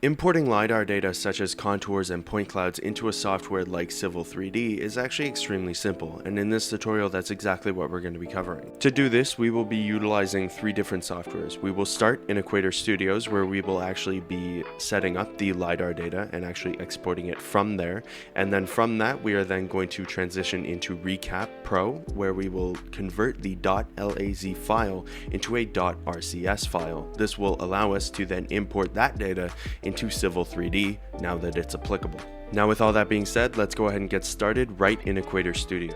Importing LiDAR data such as contours and point clouds into a software like Civil 3D is actually extremely simple, and in this tutorial that's exactly what we're going to be covering. To do this, we will be utilizing 3 different softwares. We will start in Equator Studios, where we will actually be setting up the LiDAR data and actually exporting it from there, and then from that we are then going to transition into Recap Pro, where we will convert the .laz file into a .rcs file. This will allow us to then import that data into Civil 3D now that it's applicable. Now, with all that being said, let's go ahead and get started right in Equator Studios.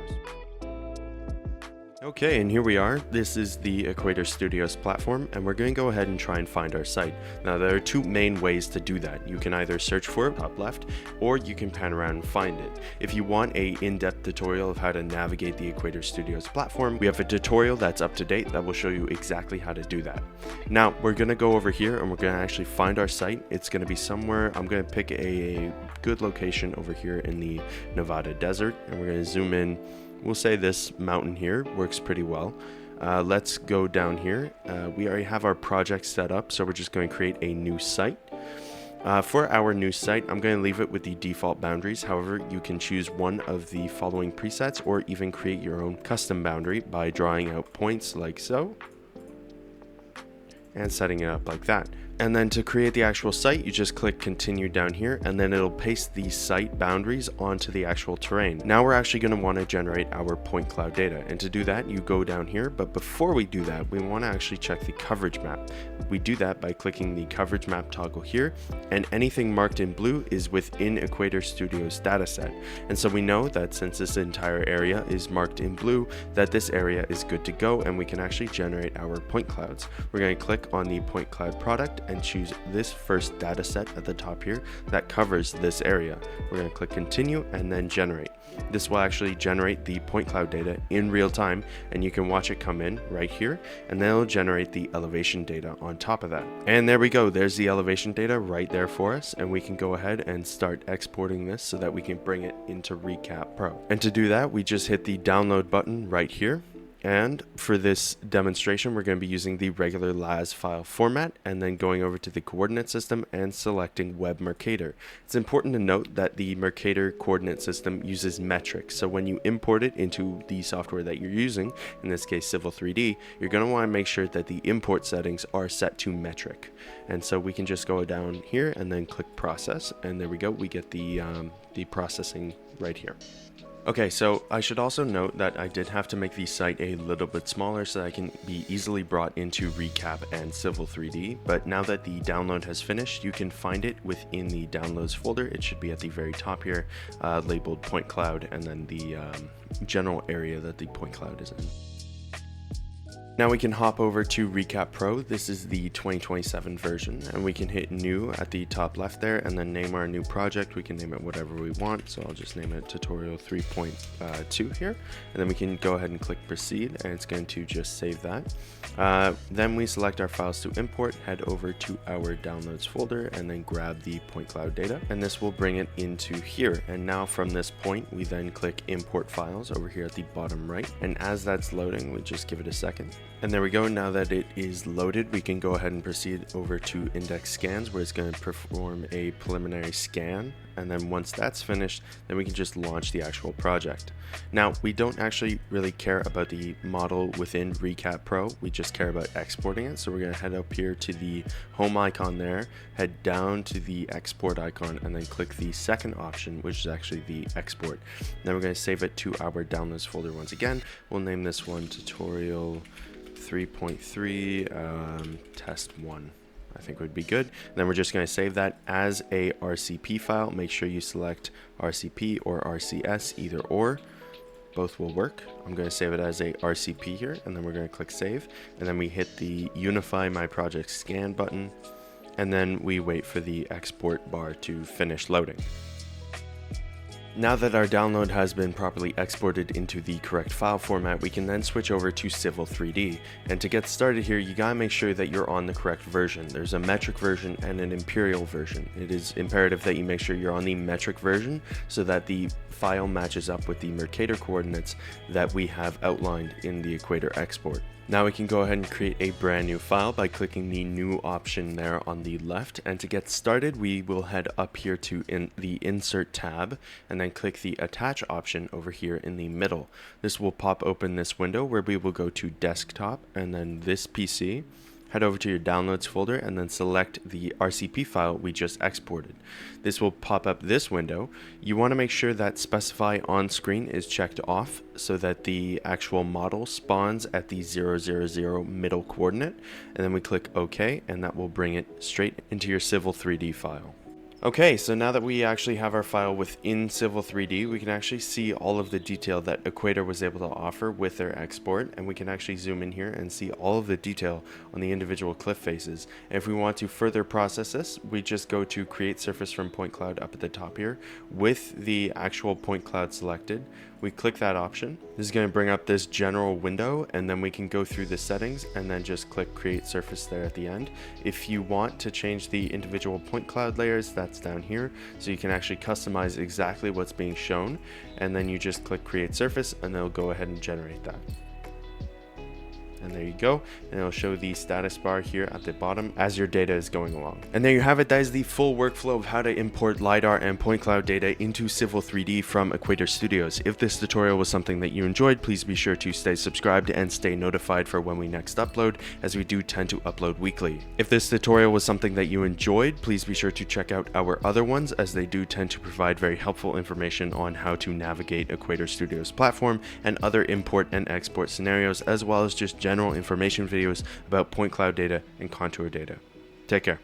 Okay, and here we are. This is the Equator Studios platform, and we're going to go ahead and try and find our site. Now, there are 2 main ways to do that. You can either search for it, top left, or you can pan around and find it. If you want a in-depth tutorial of how to navigate the Equator Studios platform, we have a tutorial that's up to date that will show you exactly how to do that. Now, we're going to go over here and we're going to actually find our site. It's going to be somewhere, I'm going to pick a good location over here in the Nevada desert, and we're going to zoom in. We'll say this mountain here works pretty well. Let's go down here. We already have our project set up, so we're just going to create a new site. For our new site, I'm going to leave it with the default boundaries. However, you can choose one of the following presets or even create your own custom boundary by drawing out points like so and setting it up like that. And then to create the actual site, you just click continue down here, and then it'll paste the site boundaries onto the actual terrain. Now we're actually going to want to generate our point cloud data, and to do that you go down here, but before we do that we want to actually check the coverage map. We do that by clicking the coverage map toggle here, and anything marked in blue is within Equator Studios dataset. And so we know that since this entire area is marked in blue, that this area is good to go and we can actually generate our point clouds. We're going to click on the point cloud product and choose this first data set at the top here that covers this area. We're going to click continue and then generate. This will actually generate the point cloud data in real time, and you can watch it come in right here, and then it'll generate the elevation data on top of that. And there we go, there's the elevation data right there for us, and we can go ahead and start exporting this so that we can bring it into Recap Pro. And to do that, we just hit the download button right here. And for this demonstration, we're going to be using the regular LAS file format and then going over to the coordinate system and selecting Web Mercator. It's important to note that the Mercator coordinate system uses metric. So when you import it into the software that you're using, in this case Civil 3D, you're going to want to make sure that the import settings are set to metric. And so we can just go down here and then click process, and there we go, we get the processing right here. Okay, so I should also note that I did have to make the site a little bit smaller so that I can be easily brought into Recap and Civil 3D, but now that the download has finished, you can find it within the downloads folder. It should be at the very top here, labeled point cloud, and then the general area that the point cloud is in. Now we can hop over to Recap Pro. This is the 2027 version, and we can hit new at the top left there and then name our new project. We can name it whatever we want, so I'll just name it tutorial 3.2 here, and then we can go ahead and click proceed, and it's going to just save that. Then we select our files to import, head over to our downloads folder, and then grab the point cloud data, and this will bring it into here. And now from this point we then click import files over here at the bottom right, and as that's loading, we just give it a second. And there we go. Now that it is loaded, we can go ahead and proceed over to index scans, where it's going to perform a preliminary scan, and then once that's finished, then we can just launch the actual project. Now we don't actually really care about the model within Recap Pro, we just care about exporting it. So we're going to head up here to the home icon there, head down to the export icon, and then click the second option, which is actually the export. Then we're going to save it to our downloads folder once again. We'll name this one tutorial 3.3 test 1, I think would be good. And then we're just going to save that as a RCP file. Make sure you select RCP or RCS, either or. Both will work. I'm going to save it as a RCP here, and then we're going to click save, and then we hit the Unify My Project Scan button, and then we wait for the export bar to finish loading. Now that our download has been properly exported into the correct file format, we can then switch over to Civil 3D. And to get started here, you gotta make sure that you're on the correct version. There's a metric version and an imperial version. It is imperative that you make sure you're on the metric version so that the file matches up with the Mercator coordinates that we have outlined in the Equator export. Now we can go ahead and create a brand new file by clicking the new option there on the left. And to get started, we will head up here to the Insert tab and then click the Attach option over here in the middle. This will pop open this window where we will go to Desktop and then this PC. Head over to your Downloads folder and then select the RCP file we just exported. This will pop up this window. You want to make sure that Specify on Screen is checked off so that the actual model spawns at the 000 middle coordinate, and then we click OK, and that will bring it straight into your Civil 3D file. Okay, so now that we actually have our file within Civil 3D, we can actually see all of the detail that Equator was able to offer with their export, and we can actually zoom in here and see all of the detail on the individual cliff faces. And if we want to further process this, we just go to Create Surface from Point Cloud up at the top here with the actual point cloud selected. We click that option. This is going to bring up this general window, and then we can go through the settings and then just click Create Surface there at the end. If you want to change the individual point cloud layers, that's down here, so you can actually customize exactly what's being shown, and then you just click Create Surface and it'll go ahead and generate that. And there you go, and it'll show the status bar here at the bottom as your data is going along. And there you have it. That is the full workflow of how to import LiDAR and point cloud data into Civil 3D from Equator Studios. If this tutorial was something that you enjoyed, please be sure to stay subscribed and stay notified for when we next upload, as we do tend to upload weekly. If this tutorial was something that you enjoyed, please be sure to check out our other ones, as they do tend to provide very helpful information on how to navigate Equator Studios platform and other import and export scenarios, as well as just general information videos about point cloud data and contour data. Take care.